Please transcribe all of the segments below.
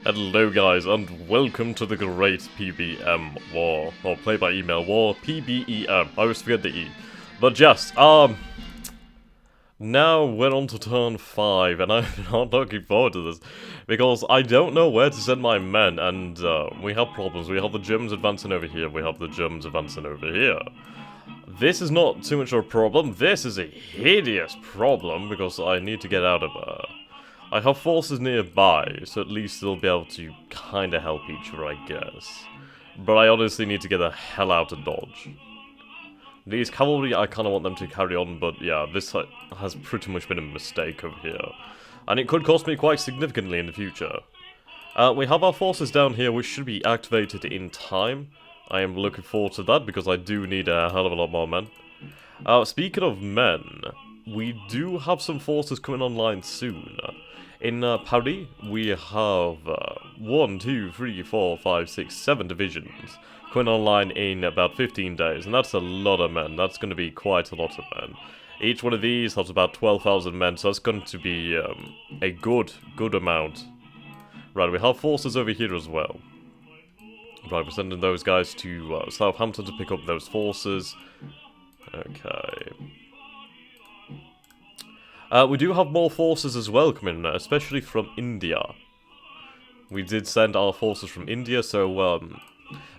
Hello guys, and welcome to the Great PBEM War, or Play by Email War, PBEM, I always forget the E. But yes, now we're on to turn 5, and I'm not looking forward to this, because I don't know where to send my men, and we have problems. We have the Germans advancing over here, we have the Germans advancing over here. This is not too much of a problem, this is a hideous problem, because I need to get out of there. I have forces nearby, so at least they'll be able to kinda help each other, I guess. But I honestly need to get the hell out of Dodge. These cavalry, I kinda want them to carry on, but yeah, this has pretty much been a mistake over here. And it could cost me quite significantly in the future. We have our forces down here, which should be activated in time. I am looking forward to that, because I do need a hell of a lot more men. Speaking of men, we do have some forces coming online soon. In Paris, we have 1, 2, 3, 4, 5, 6, 7 divisions coming online in about 15 days, and that's a lot of men. That's going to be quite a lot of men. Each one of these has about 12,000 men, so that's going to be a good amount. Right, we have forces over here as well. Right, we're sending those guys to Southampton to pick up those forces. Okay. We do have more forces as well coming, especially from India. We did send our forces from India, so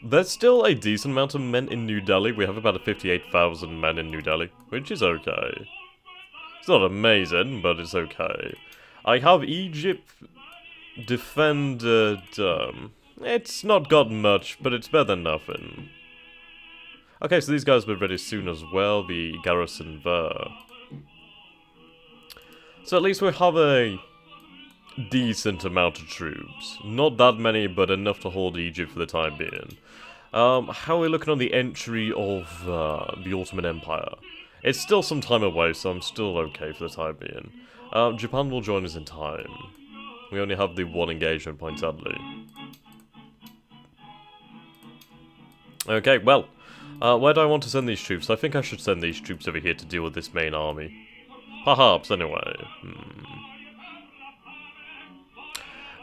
there's still a decent amount of men in New Delhi. We have about 58,000 men in New Delhi, which is okay. It's not amazing, but it's okay. I have Egypt defended. It's not got much, but it's better than nothing. Okay, so these guys will be ready soon as well, the garrison there. So at least we have a decent amount of troops. Not that many, but enough to hold Egypt for the time being. How are we looking on the entry of the Ottoman Empire? It's still some time away, so I'm still okay for the time being. Japan will join us in time. We only have the one engagement point, sadly. Okay, well, where do I want to send these troops? I think I should send these troops over here to deal with this main army. Perhaps, anyway.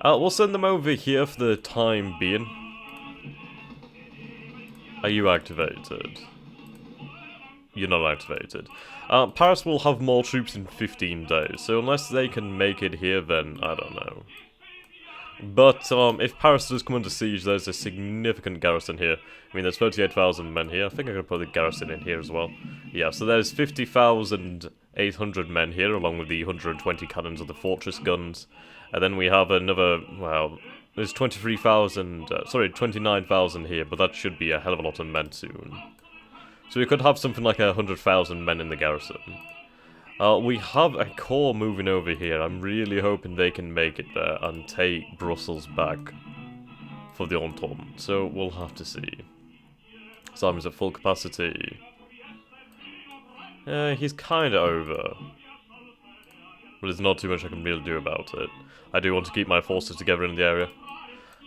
We'll send them over here for the time being. Are you activated? You're not activated. Paris will have more troops in 15 days, so unless they can make it here, then I don't know. But if Paris does come under siege, there's a significant garrison here. I mean, there's 38,000 men here. I think I could put the garrison in here as well. Yeah, so there's 50,800 men here, along with the 120 cannons of the fortress guns. And then we have another, well, there's 29,000 here, but that should be a hell of a lot of men soon. So we could have something like 100,000 men in the garrison. We have a corps moving over here. I'm really hoping they can make it there and take Brussels back for the Entente. So we'll have to see. Simon's at full capacity. He's kinda over. But there's not too much I can really do about it. I do want to keep my forces together in the area.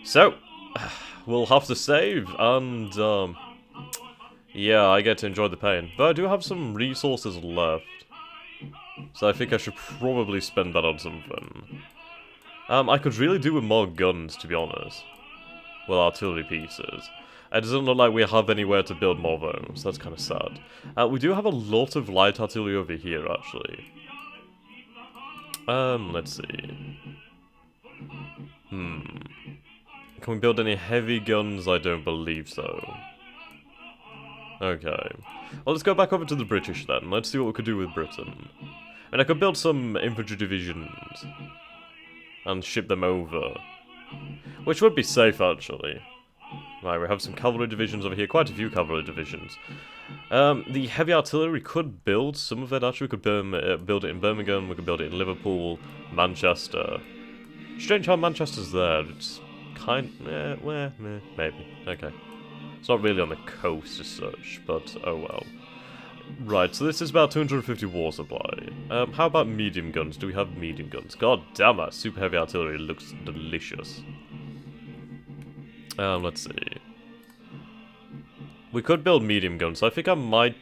So, we'll have to save, and yeah, I get to enjoy the pain. But I do have some resources left. So I think I should probably spend that on something. I could really do with more guns, to be honest. Well, artillery pieces. It doesn't look like we have anywhere to build more though, so that's kind of sad. We do have a lot of light artillery over here, actually. Let's see. Can we build any heavy guns? I don't believe so. Okay. Well, let's go back over to the British then. Let's see what we could do with Britain. And I could build some infantry divisions and ship them over, which would be safe, actually. Right, we have some cavalry divisions over here, quite a few cavalry divisions. The heavy artillery, we could build some of it, actually. We could build it in Birmingham, we could build it in Liverpool, Manchester. Strange how Manchester's there, it's maybe, okay. It's not really on the coast as such, but oh well. Right, so this is about 250 war supply. How about medium guns? Do we have medium guns? God damn, that super heavy artillery looks delicious. Let's see. We could build medium guns, so I think I might...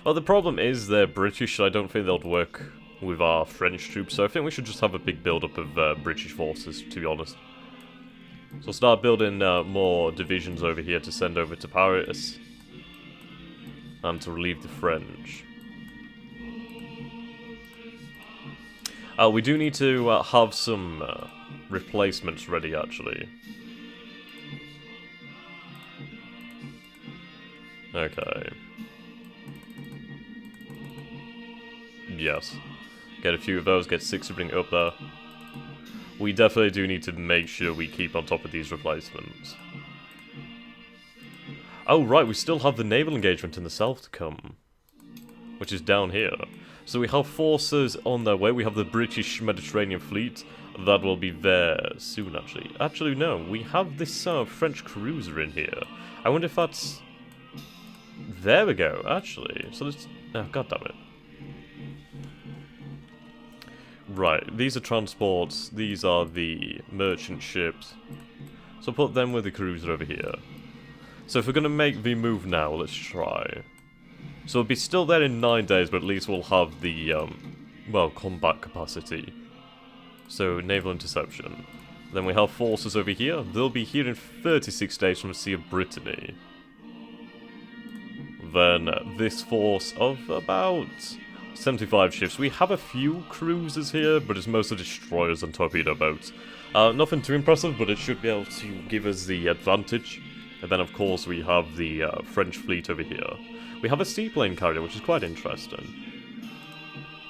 Well, the problem is they're British, so I don't think they'll work with our French troops, so I think we should just have a big build-up of British forces, to be honest. So start building more divisions over here to send over to Paris. And to relieve the French. We do need to have some replacements ready, actually. Okay. Yes. Get a few of those, get 6 to bring it up there. We definitely do need to make sure we keep on top of these replacements. Oh, right, we still have the naval engagement in the south to come. Which is down here. So we have forces on their way. We have the British Mediterranean Fleet. That will be there soon, actually. Actually, no. We have this French cruiser in here. I wonder if that's... There we go, actually. So let's... Oh, goddammit. Right, these are transports. These are the merchant ships. So put them with the cruiser over here. So if we're going to make the move now, let's try. So it'll be still there in 9 days, but at least we'll have the, well, combat capacity. So, naval interception. Then we have forces over here. They'll be here in 36 days from the Sea of Brittany. Then this force of about 75 ships. We have a few cruisers here, but it's mostly destroyers and torpedo boats. Nothing too impressive, but it should be able to give us the advantage. And then, of course, we have the French fleet over here. We have a seaplane carrier, which is quite interesting.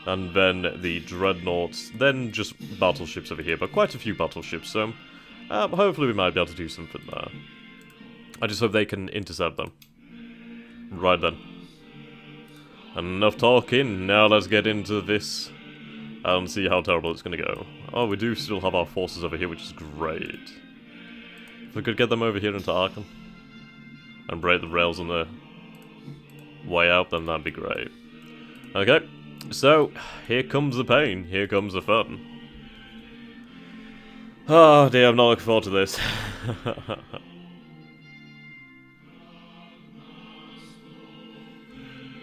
And then the dreadnoughts, then just battleships over here, but quite a few battleships, so hopefully we might be able to do something there. I just hope they can intercept them. Right then. Enough talking, now let's get into this and see how terrible it's going to go. Oh, we do still have our forces over here, which is great. If we could get them over here into Aachen and break the rails on the way out, then that'd be great. Okay, so here comes the pain, here comes the fun. Oh dear, I'm not looking forward to this.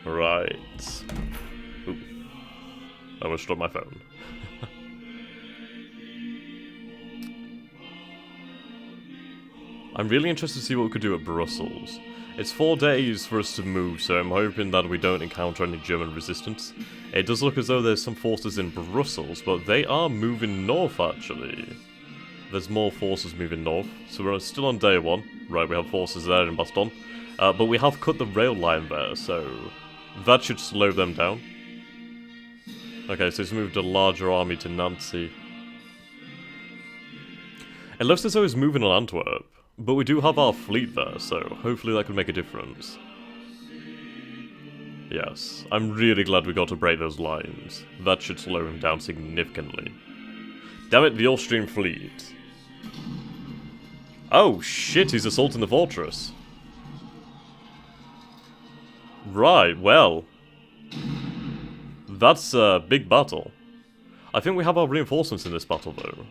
Right. Ooh. I almost dropped my phone. I'm really interested to see what we could do at Brussels. It's 4 days for us to move, so I'm hoping that we don't encounter any German resistance. It does look as though there's some forces in Brussels, but they are moving north, actually. There's more forces moving north, so we're still on day 1. Right, we have forces there in Baston. But we have cut the rail line there, so that should slow them down. Okay, so it's moved a larger army to Nancy. It looks as though it's moving on Antwerp. But we do have our fleet there, so hopefully that can make a difference. Yes, I'm really glad we got to break those lines. That should slow him down significantly. Damn it, the Austrian fleet. Oh shit, he's assaulting the fortress. Right, well. That's a big battle. I think we have our reinforcements in this battle, though.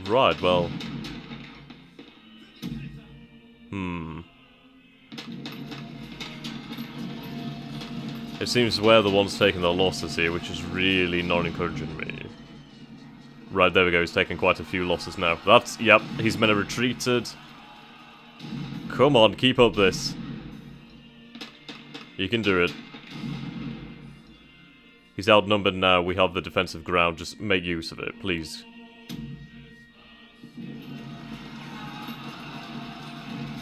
Right, well... It seems we're the ones taking the losses here, which is really not encouraging me. Right, there we go, he's taking quite a few losses now. That's, yep, he's men have retreated. Come on, keep up this. You can do it. He's outnumbered now, we have the defensive ground, just make use of it, please.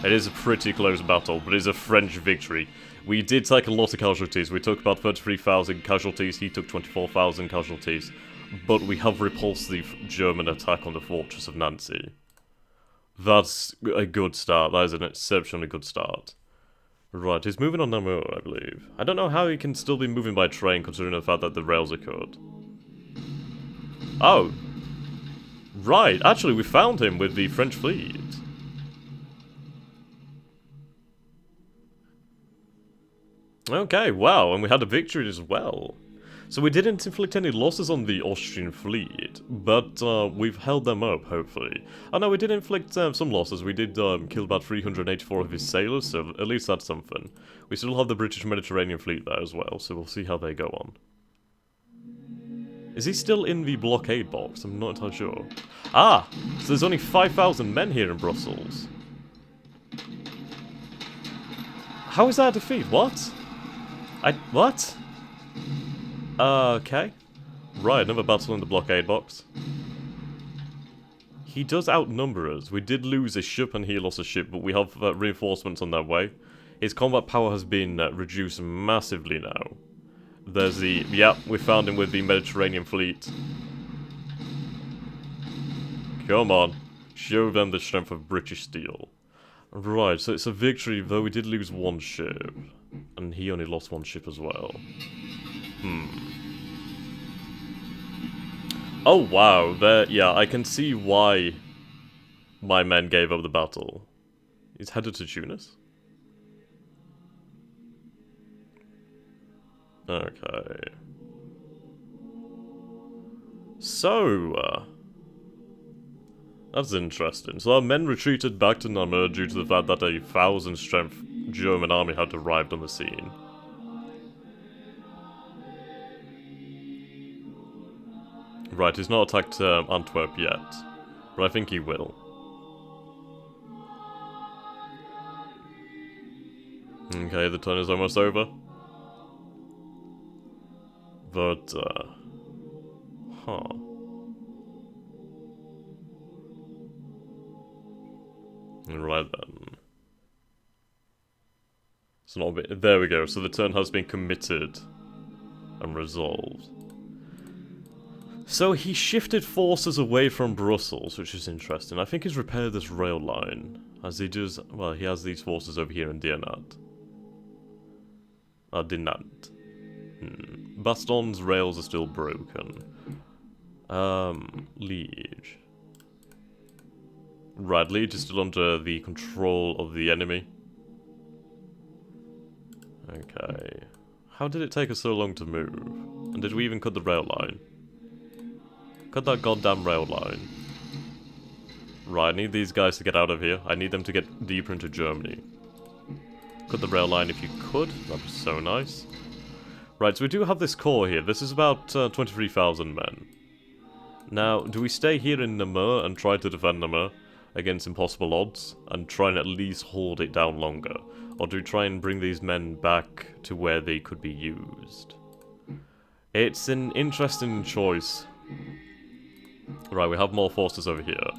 It is a pretty close battle, but it is a French victory. We did take a lot of casualties. We took about 33,000 casualties, he took 24,000 casualties. But we have repulsed the German attack on the fortress of Nancy. That's a good start. That is an exceptionally good start. Right, he's moving on Namur, I believe. I don't know how he can still be moving by train, considering the fact that the rails are cut. Oh! Right, actually we found him with the French fleet. Okay, wow, and we had a victory as well. So we didn't inflict any losses on the Austrian fleet, but we've held them up, hopefully. Oh no, we did inflict some losses. We did kill about 384 of his sailors, so at least that's something. We still have the British Mediterranean fleet there as well, so we'll see how they go on. Is he still in the blockade box? I'm not entirely sure. Ah! So there's only 5,000 men here in Brussels. How is that a defeat? What? What? Okay. Right, another battle in the blockade box. He does outnumber us. We did lose a ship and he lost a ship, but we have reinforcements on their way. His combat power has been reduced massively now. There's the... yeah, we found him with the Mediterranean fleet. Come on. Show them the strength of British steel. Right, so it's a victory, though we did lose one ship. And he only lost one ship as well. Oh, wow. There, yeah, I can see why my men gave up the battle. He's headed to Tunis? Okay. So, that's interesting. So our men retreated back to Namur due to the fact that a 1,000-strength German army had arrived on the scene. Right, he's not attacked Antwerp yet, but I think he will. Okay, the turn is almost over. But, huh. Right then. It's not a bit... there we go, so the turn has been committed and resolved. So he shifted forces away from Brussels, which is interesting. I think he's repaired this rail line, as he does... well, he has these forces over here in Dinant. Dinant. Baston's rails are still broken. Liege. Right, Liege is still under the control of the enemy. Okay. How did it take us so long to move? And did we even cut the rail line? Cut that goddamn rail line. Right, I need these guys to get out of here. I need them to get deeper into Germany. Cut the rail line if you could. That'd be so nice. Right, so we do have this core here. This is about 23,000 men. Now, do we stay here in Namur and try to defend Namur against impossible odds, and try and at least hold it down longer? Or do we try and bring these men back to where they could be used? It's an interesting choice. Right, we have more forces over here.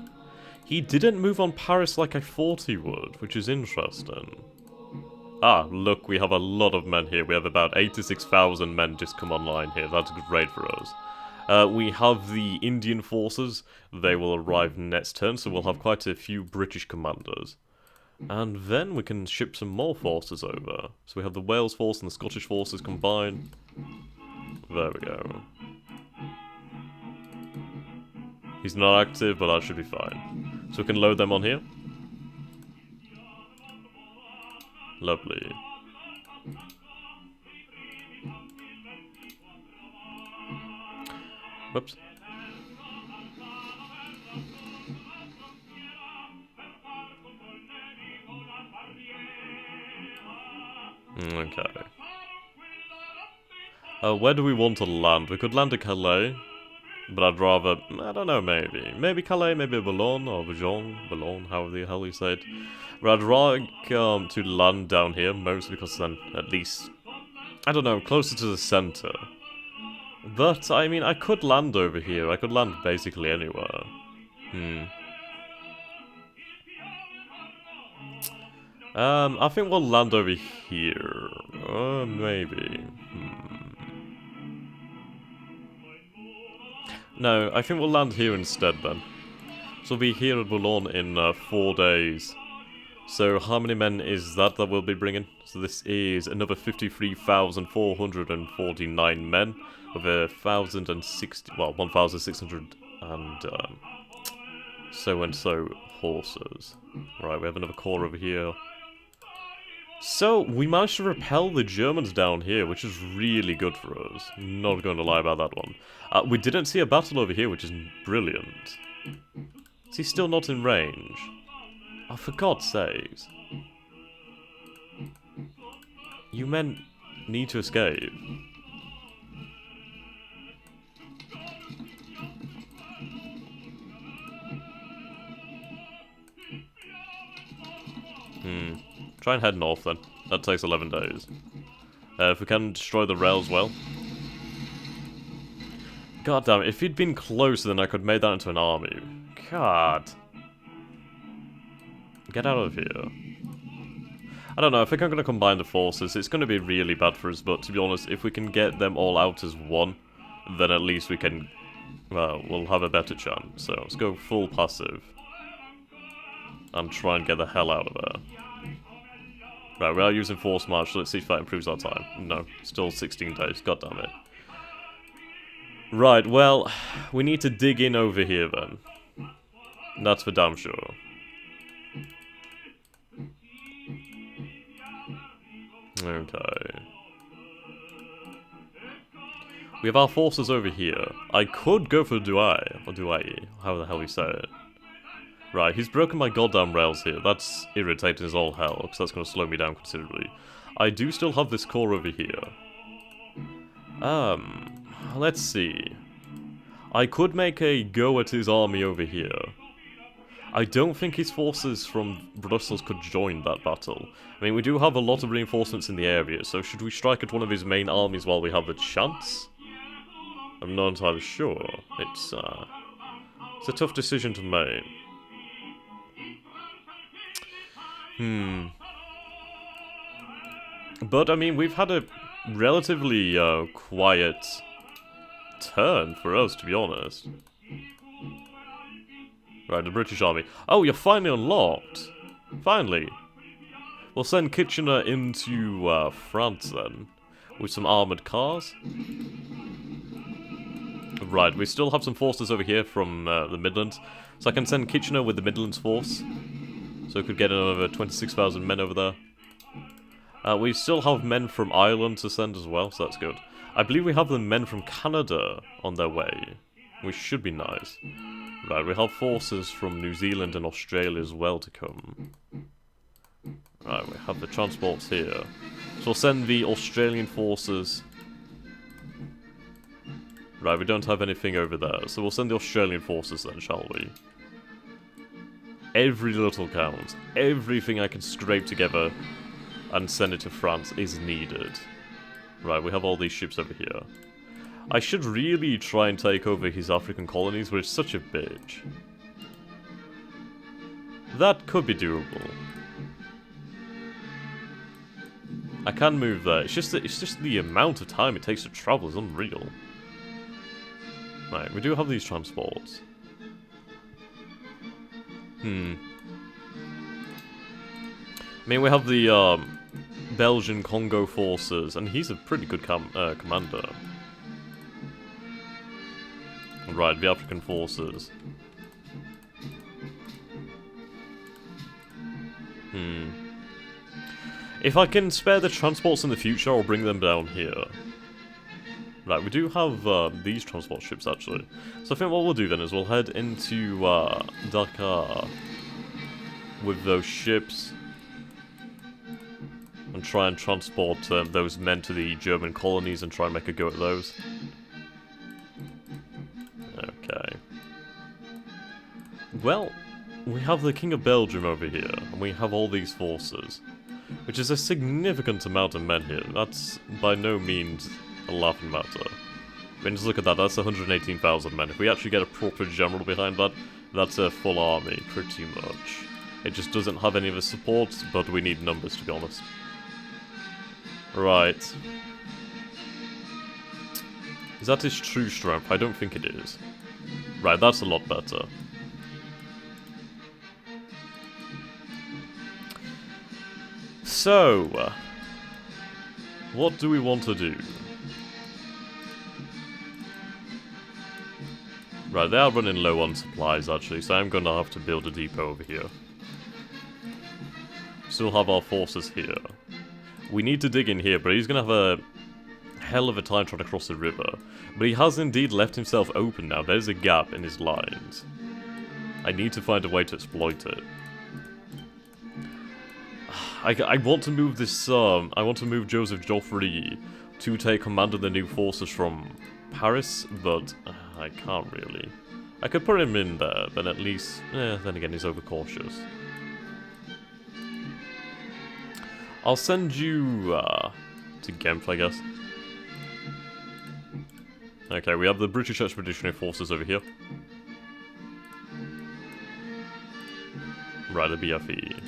He didn't move on Paris like I thought he would, which is interesting. Ah, look, we have a lot of men here. We have about 86,000 men just come online here. That's great for us. We have the Indian forces. They will arrive next turn, so we'll have quite a few British commanders. And then we can ship some more forces over. So we have the Wales force and the Scottish forces combined. There we go. He's not active, but that should be fine. So we can load them on here. Lovely. Whoops. Okay. Where do we want to land? We could land at Calais, but I'd rather... I don't know, maybe. Maybe Calais, maybe Boulogne, or Boulogne, however the hell you say it. But I'd rather to land down here, mostly because then, at least... I don't know, closer to the centre. But, I mean, I could land over here. I could land basically anywhere. I think we'll land over here. Maybe. No, I think we'll land here instead then. So we'll be here at Boulogne in 4 days. So how many men is that we'll be bringing? So this is another 53,449 men with 1,060, well, 1,600 and so horses. Right, we have another corps over here. So we managed to repel the Germans down here, which is really good for us. Not going to lie about that one. We didn't see a battle over here, which is brilliant. Is he still not in range? Oh, for God's sakes. You men need to escape. Try and head north then. That takes 11 days. If we can destroy the rails, well. God damn it, if he'd been closer then I could have made that into an army. God. Get out of here. I don't know, I think I'm going to combine the forces. It's going to be really bad for us, but to be honest, if we can get them all out as one, then at least we can, well, we'll have a better chance. So let's go full passive. And try and get the hell out of there. Right, we are using force march, so let's see if that improves our time. No, still 16 days, god damn it. Right, well, we need to dig in over here then. That's for damn sure. Okay. We have our forces over here. I could go for Douai, or Douai, how the hell we say it. Right, he's broken my goddamn rails here. That's irritating as all hell, because that's going to slow me down considerably. I do still have this core over here. Let's see. I could make a go at his army over here. I don't think his forces from Brussels could join that battle. I mean, we do have a lot of reinforcements in the area, so should we strike at one of his main armies while we have the chance? I'm not entirely sure. It's a tough decision to make. But, I mean, we've had a relatively quiet turn for us, to be honest. Right, the British Army. Oh, you're finally unlocked! Finally! We'll send Kitchener into France, then. With some armoured cars. Right, we still have some forces over here from the Midlands. So I can send Kitchener with the Midlands force. So we could get another 26,000 men over there. We still have men from Ireland to send as well, so that's good. I believe we have the men from Canada on their way. Which should be nice. Right, we have forces from New Zealand and Australia as well to come. Right, we have the transports here. So we'll send the Australian forces. Right, we don't have anything over there, so we'll send the Australian forces then, shall we? Every little counts. Everything I can scrape together and send it to France is needed. Right, we have all these ships over here. I should really try and take over his African colonies, but it's such a bitch. That could be doable. I can move there. It's just the amount of time it takes to travel is unreal. Right, we do have these transports. I mean, we have the Belgian Congo forces, and he's a pretty good commander. Right, the African forces. If I can spare the transports in the future, I'll bring them down here. Right, we do have these transport ships, actually. So I think what we'll do then is we'll head into Dakar with those ships and try and transport those men to the German colonies and try and make a go at those. Okay. Well, we have the King of Belgium over here, and we have all these forces, which is a significant amount of men here. That's by no means a laughing matter. I mean, just look at that, that's 118,000 men. If we actually get a proper general behind that, that's a full army, pretty much. It just doesn't have any of the support, but we need numbers, to be honest. Right. Is that his true strength? I don't think it is. Right, that's a lot better. So, what do we want to do? Right, they are running low on supplies actually, so I'm gonna have to build a depot over here. Still have our forces here. We need to dig in here, but he's gonna have a hell of a time trying to cross the river. But he has indeed left himself open now. There's a gap in his lines. I need to find a way to exploit it. I want to move this, I want to move Joseph Joffre to take command of the new forces from Paris, but I can't really. I could put him in there, then at least, then again he's overcautious. I'll send you to Genf, I guess. Okay, we have the British Expeditionary Forces over here. Right, the BFE.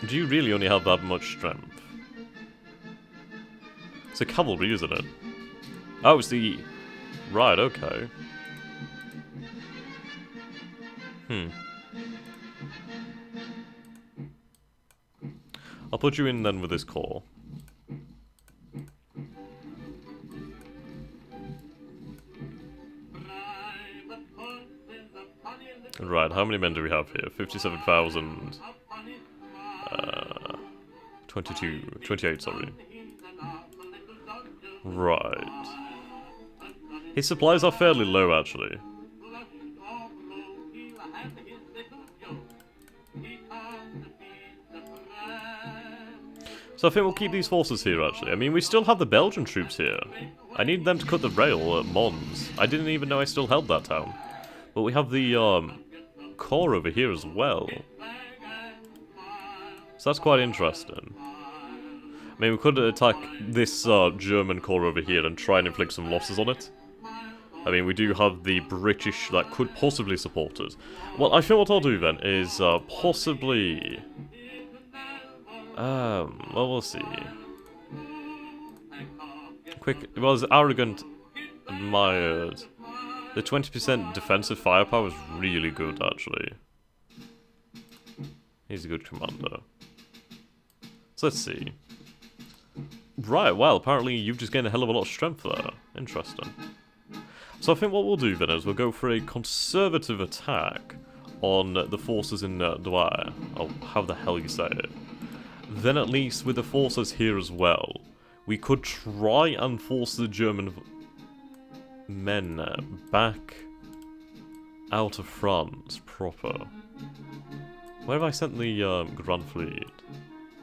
Do you really only have that much strength? It's a cavalry, isn't it? Oh, it's the... Right, okay. I'll put you in then with this corps. Right, how many men do we have here? 57,000... 28, sorry. Right. His supplies are fairly low, actually. So I think we'll keep these forces here, actually. I mean, we still have the Belgian troops here. I need them to cut the rail at Mons. I didn't even know I still held that town. But we have the, corps over here as well. So that's quite interesting. I mean, we could attack this German corps over here and try and inflict some losses on it. I mean, we do have the British that could possibly support us. Well, I think what I'll do then is possibly... well, we'll see. It was arrogant, admired. The 20% defensive firepower is really good, actually. He's a good commander. So let's see. Right, well, apparently you've just gained a hell of a lot of strength there. Interesting. So I think what we'll do then is we'll go for a conservative attack on the forces in Douai. Oh, how the hell you say it. Then at least with the forces here as well, we could try and force the German men back out of France proper. Where have I sent the Grand Fleet?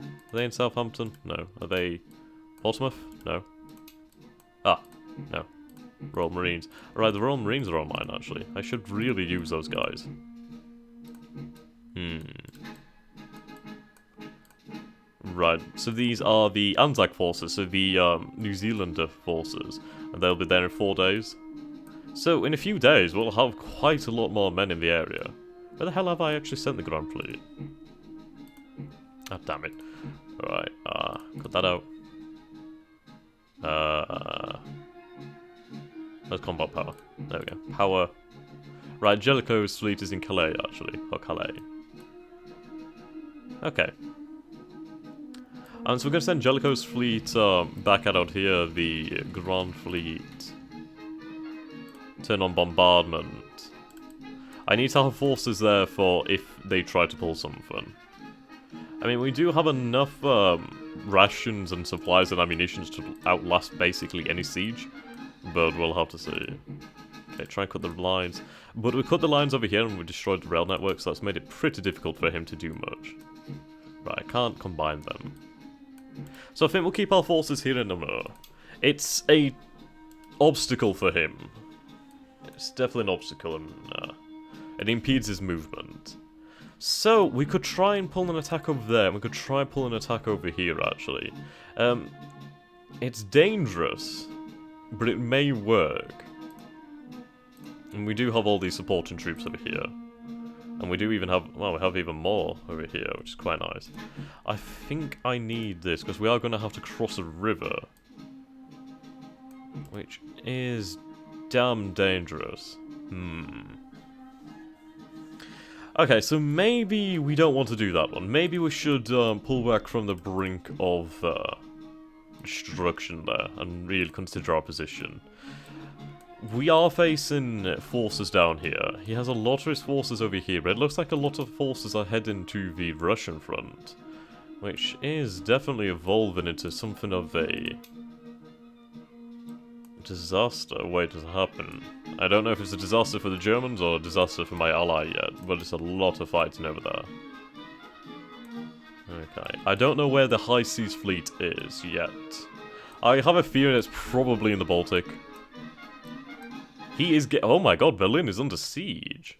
Are they in Southampton? No. Are they Portsmouth? No. Ah, no. Royal Marines. Alright, the Royal Marines are on mine, actually. I should really use those guys. Right, so these are the Anzac forces, so the New Zealander forces. And they'll be there in 4 days. So, in a few days, we'll have quite a lot more men in the area. Where the hell have I actually sent the Grand Fleet? Ah, damn it. Alright, cut that out. Where's combat power? There we go. Power. Right, Jellicoe's fleet is in Calais, actually. Or Calais. Okay. And so we're going to send Jellicoe's fleet back out here, the Grand Fleet. Turn on bombardment. I need to have forces there for if they try to pull something. I mean, we do have enough rations and supplies and ammunitions to outlast basically any siege, but we'll have to see. Okay, try and cut the lines. But we cut the lines over here and we destroyed the rail network, so that's made it pretty difficult for him to do much. Right, I can't combine them. So I think we'll keep our forces here in Namur. It's a obstacle for him. It's definitely an obstacle, and it impedes his movement. So, we could try and pull an attack over there, and we could try and pull an attack over here, actually. It's dangerous, but it may work. And we do have all these supporting troops over here. And we do even have, well, we have even more over here, which is quite nice. I think I need this, because we are going to have to cross a river. Which is damn dangerous. Okay, so maybe we don't want to do that one. Maybe we should pull back from the brink of destruction there and really consider our position. We are facing forces down here. He has a lot of his forces over here, but it looks like a lot of forces are heading to the Russian front, which is definitely evolving into something of a disaster waiting to happen. I don't know if it's a disaster for the Germans or a disaster for my ally yet, but it's a lot of fighting over there. Okay, I don't know where the High Seas Fleet is yet. I have a feeling it's probably in the Baltic. He is oh my god, Berlin is under siege.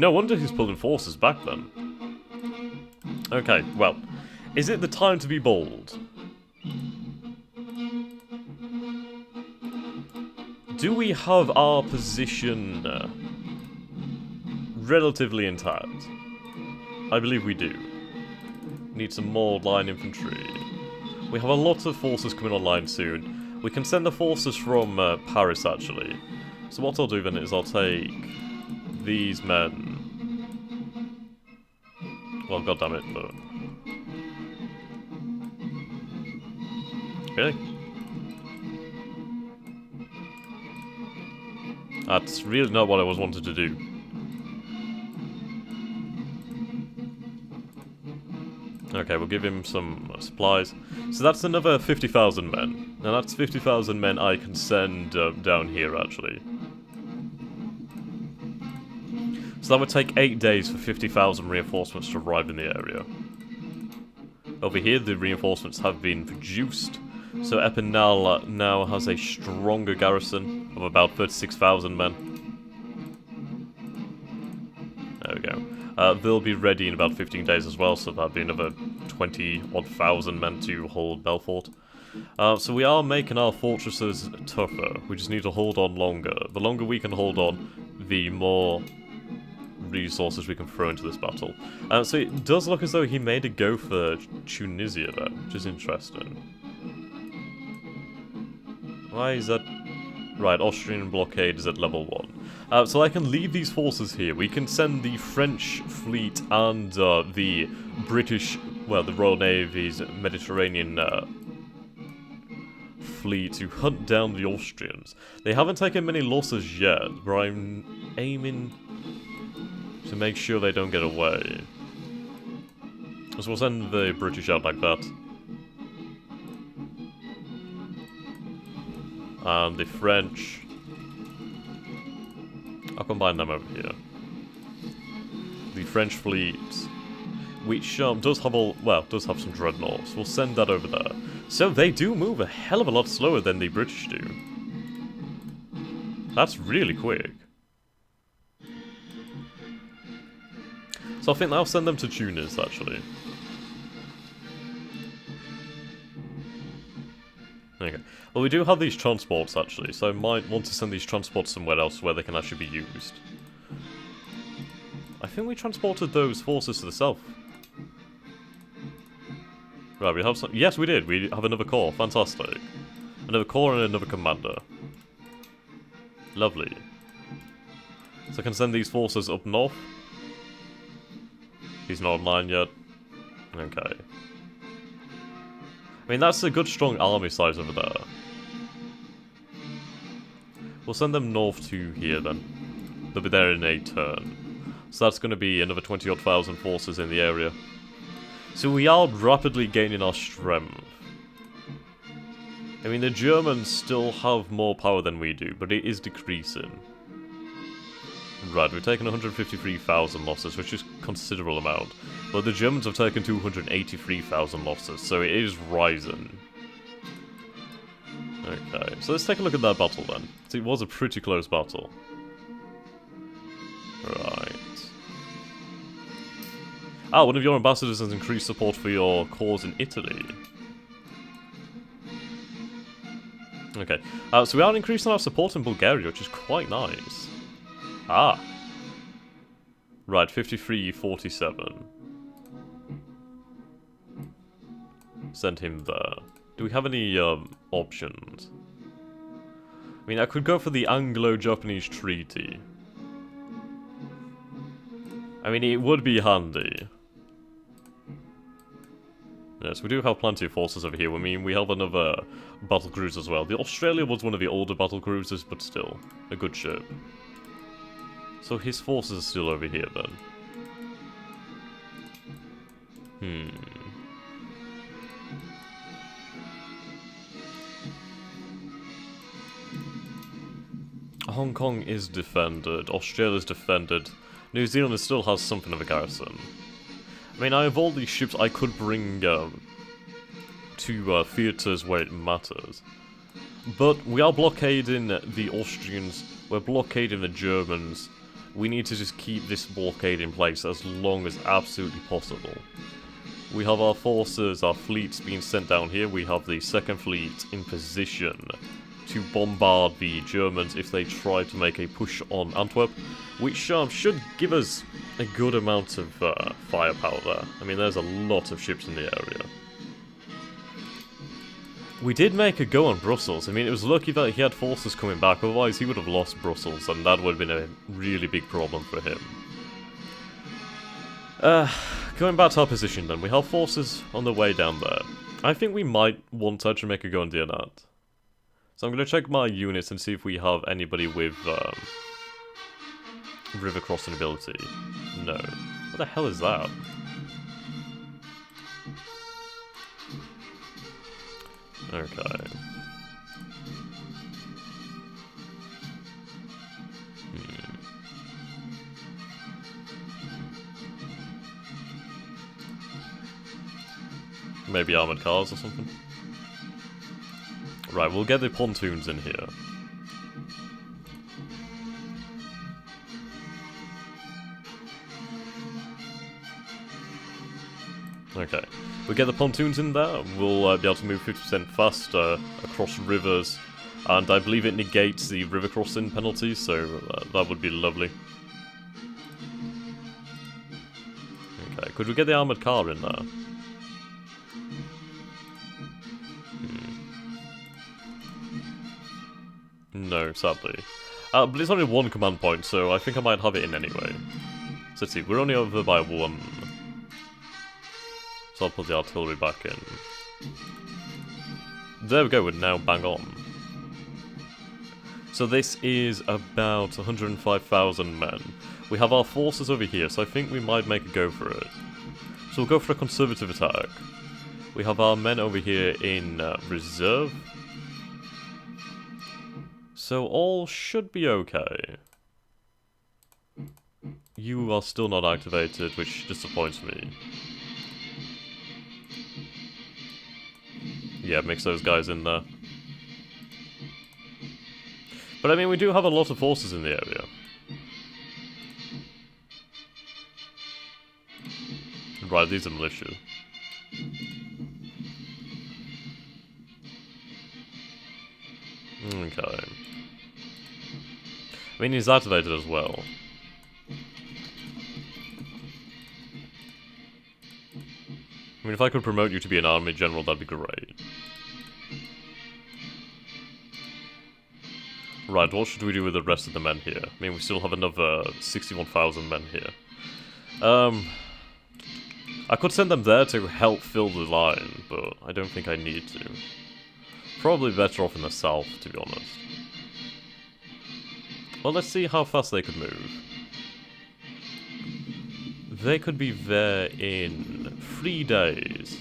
No wonder he's pulling forces back then. Okay, well, is it the time to be bold? Do we have our position relatively intact? I believe we do. Need some more line infantry. We have a lot of forces coming online soon. We can send the forces from Paris, actually. So what I'll do then is I'll take these men. Well, goddammit, but... Really? That's really not what I was wanted to do. Okay, we'll give him some supplies. So that's another 50,000 men. Now that's 50,000 men I can send down here, actually. So that would take 8 days for 50,000 reinforcements to arrive in the area. Over here, the reinforcements have been produced. So Epinal now has a stronger garrison of about 36,000 men. There we go. They'll be ready in about 15 days as well, so that'll be another 20-odd thousand men to hold Belfort. So we are making our fortresses tougher. We just need to hold on longer. The longer we can hold on, the more resources we can throw into this battle. So it does look as though he made a go for Tunisia there, which is interesting. Why is that? Right, Austrian blockade is at level 1. So I can leave these forces here. We can send the French fleet and the British, well, the Royal Navy's Mediterranean fleet to hunt down the Austrians. They haven't taken many losses yet, but I'm aiming to make sure they don't get away. So we'll send the British out like that. And the French, I'll combine them over here. The French fleet, which does have some dreadnoughts. We'll send that over there. So they do move a hell of a lot slower than the British do. That's really quick. So I think I'll send them to Tunis, actually. Okay. Well, we do have these transports, actually, so I might want to send these transports somewhere else where they can actually be used. I think we transported those forces to the south. Right, we have some... Yes, we did. We have another corps. Fantastic. Another corps and another commander. Lovely. So I can send these forces up north. He's not online yet. Okay. I mean, that's a good, strong army size over there. We'll send them north to here, then. They'll be there in a turn. So that's going to be another 20-odd thousand forces in the area. So we are rapidly gaining our strength. I mean, the Germans still have more power than we do, but it is decreasing. Right, we've taken 153,000 losses, which is a considerable amount. But the Germans have taken 283,000 losses, so it is rising. Okay, so let's take a look at that battle then. So it was a pretty close battle. Right. Ah, one of your ambassadors has increased support for your cause in Italy. Okay, so we are increasing our support in Bulgaria, which is quite nice. Ah. Right, 53-47. Send him there. Do we have any options? I mean, I could go for the Anglo-Japanese Treaty. I mean, it would be handy. Yes, we do have plenty of forces over here. I mean, we have another battle cruiser as well. The Australia was one of the older battle cruisers, but still, a good ship. So his forces are still over here, then. Hong Kong is defended, Australia is defended, New Zealand still has something of a garrison. I mean, I have all these ships I could bring to theatres where it matters. But we are blockading the Austrians, we're blockading the Germans, We need to just keep this blockade in place as long as absolutely possible. We have our forces, our fleets being sent down here. We have the 2nd Fleet in position to bombard the Germans if they try to make a push on Antwerp, which should give us a good amount of firepower there. I mean, there's a lot of ships in the area. We did make a go on Brussels. I mean, it was lucky that he had forces coming back, otherwise he would have lost Brussels, and that would have been a really big problem for him. Going back to our position then, we have forces on the way down there. I think we might want to actually make a go on Dianat. So I'm going to check my units and see if we have anybody with river crossing ability. No. What the hell is that? Okay. Maybe armoured cars or something? Right, we'll get the pontoons in here. Okay. We get the pontoons in there, we'll be able to move 50% faster across rivers, and I believe it negates the river crossing penalty, so that would be lovely. Okay, could we get the armoured car in there? No, sadly. But it's only 1 command point, so I think I might have it in anyway. So let's see, we're only over by 1. So I'll put the artillery back in. There we go, we're now bang on. So this is about 105,000 men. We have our forces over here, so I think we might make a go for it. So we'll go for a conservative attack. We have our men over here in reserve. So all should be okay. You are still not activated, which disappoints me. Yeah, mix those guys in there. But I mean, we do have a lot of forces in the area. Right, these are militia. Okay. I mean, he's activated as well. I mean, if I could promote you to be an army general, that'd be great. Right, what should we do with the rest of the men here? I mean, we still have another 61,000 men here. I could send them there to help fill the line, but I don't think I need to. Probably better off in the south, to be honest. Well, let's see how fast they could move. They could be there in 3 days.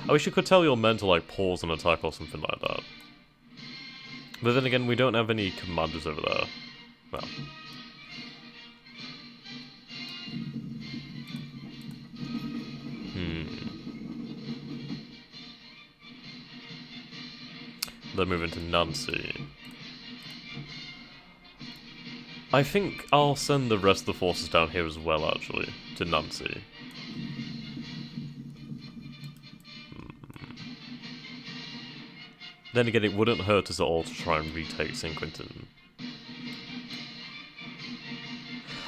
I wish you could tell your men to, like, pause an attack or something like that. But then again, we don't have any commanders over there. Well. They're moving to Nancy. I think I'll send the rest of the forces down here as well, actually, to Nancy. Then again, it wouldn't hurt us at all to try and retake St. Quentin.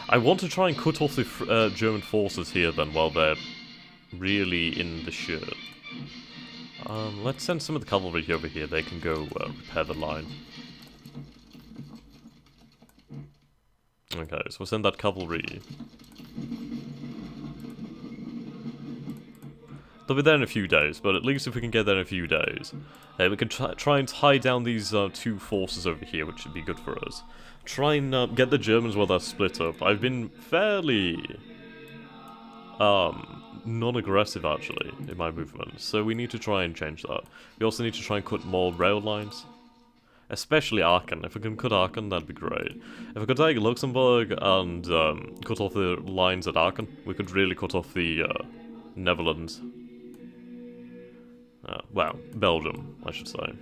I want to try and cut off the German forces here then, while they're really in the shit. Let's send some of the cavalry over here, they can go repair the line. Okay, so we'll send that cavalry. They'll be there in a few days, but at least if we can get there in a few days, we can try and tie down these 2 forces over here, which would be good for us. Try and get the Germans while they're split up. I've been fairly non-aggressive, actually, in my movement, so we need to try and change that. We also need to try and cut more rail lines. Especially Aachen. If we can cut Aachen, that'd be great. If we could take Luxembourg and cut off the lines at Aachen, we could really cut off the Netherlands. Well, Belgium, I should say.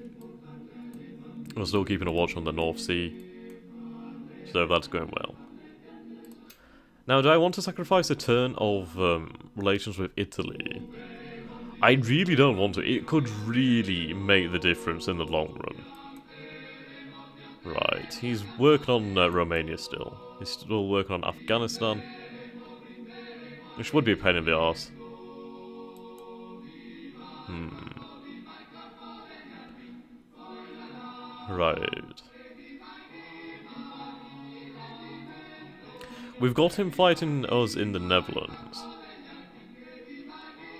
We're still keeping a watch on the North Sea, so that's going well. Now, do I want to sacrifice a turn of relations with Italy? I really don't want to. It could really make the difference in the long run. Right, he's working on Romania still. He's still working on Afghanistan. Which would be a pain in the arse. Right. We've got him fighting us in the Netherlands.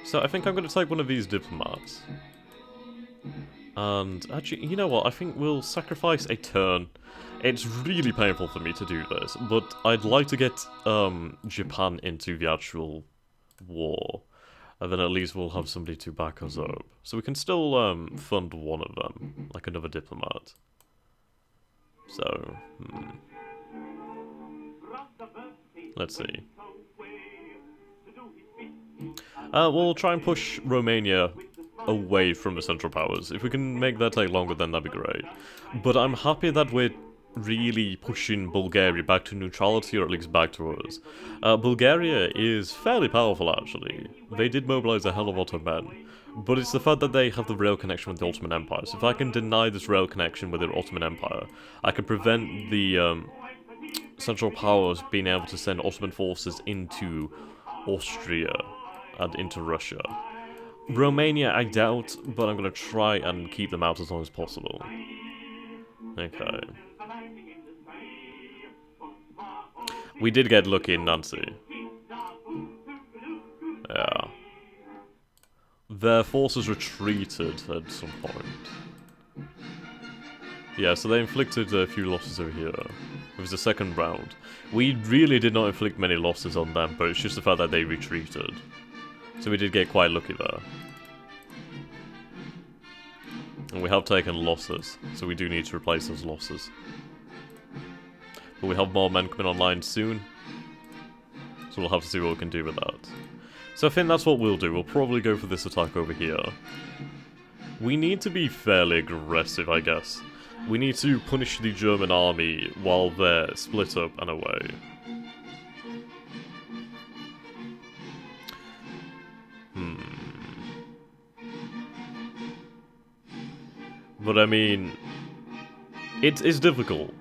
So I think I'm going to take one of these diplomats. And actually, you know what? I think we'll sacrifice a turn. It's really painful for me to do this, but I'd like to get Japan into the actual war. And then at least we'll have somebody to back us up. So we can still fund one of them, like another diplomat. So, let's see. We'll try and push Romania away from the Central Powers. If we can make that take longer, then that'd be great. But I'm happy that we're really pushing Bulgaria back to neutrality, or at least back to us. Bulgaria is fairly powerful, actually. They did mobilize a hell of a lot of men. But it's the fact that they have the rail connection with the Ottoman Empire. So if I can deny this rail connection with the Ottoman Empire, I can prevent the Central Powers being able to send Ottoman forces into Austria and into Russia. Romania, I doubt, but I'm going to try and keep them out as long as possible. Okay. We did get lucky in Nancy. Yeah. Their forces retreated at some point. Yeah, so they inflicted a few losses over here. It was the second round. We really did not inflict many losses on them, but it's just the fact that they retreated. So we did get quite lucky there. And we have taken losses, so we do need to replace those losses. But we have more men coming online soon, so we'll have to see what we can do with that. So I think that's what we'll do. We'll probably go for this attack over here. We need to be fairly aggressive, I guess. We need to punish the German army while they're split up and away. But I mean, it is difficult.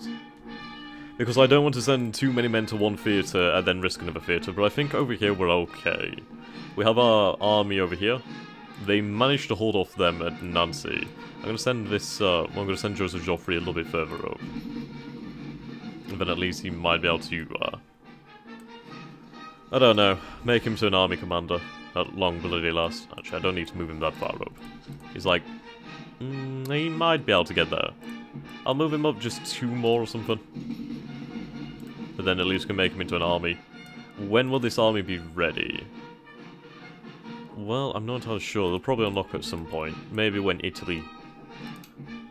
Because I don't want to send too many men to one theatre and then risk another theatre, but I think over here we're okay. We have our army over here. They managed to hold off them at Nancy. I'm going to send this, I'm going to send Joseph Joffrey a little bit further up. And then at least he might be able to, I don't know, make him to an army commander at long bloody last. Actually, I don't need to move him that far up. He's like, he might be able to get there. I'll move him up just 2 more or something. But then at least can make him into an army. When will this army be ready? Well, I'm not entirely sure. They'll probably unlock at some point. Maybe when Italy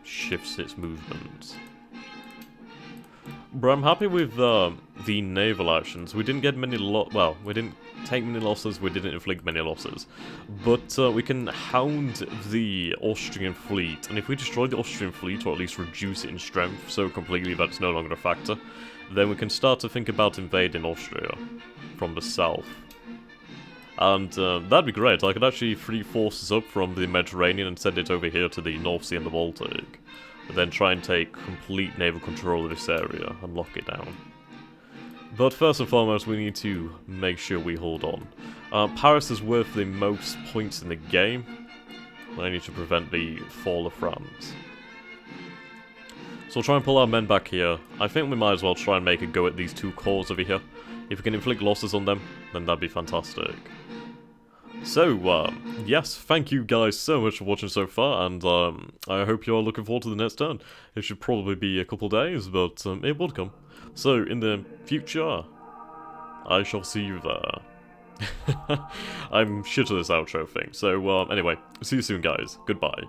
shifts its movements. But I'm happy with the naval actions. We didn't get many well, we didn't take many losses, we didn't inflict many losses. But we can hound the Austrian fleet, and if we destroy the Austrian fleet, or at least reduce it in strength so completely that it's no longer a factor, then we can start to think about invading Austria from the south. And that'd be great. I could actually free forces up from the Mediterranean and send it over here to the North Sea and the Baltic. But then try and take complete naval control of this area and lock it down. But first and foremost, we need to make sure we hold on. Paris is worth the most points in the game. I need to prevent the fall of France. So we'll try and pull our men back here. I think we might as well try and make a go at these 2 corps over here. If we can inflict losses on them, then that'd be fantastic. So, yes, thank you guys so much for watching so far, and I hope you're looking forward to the next turn. It should probably be a couple days, but it will come. So, in the future, I shall see you there. I'm shit at this outro thing, so anyway, see you soon guys, goodbye.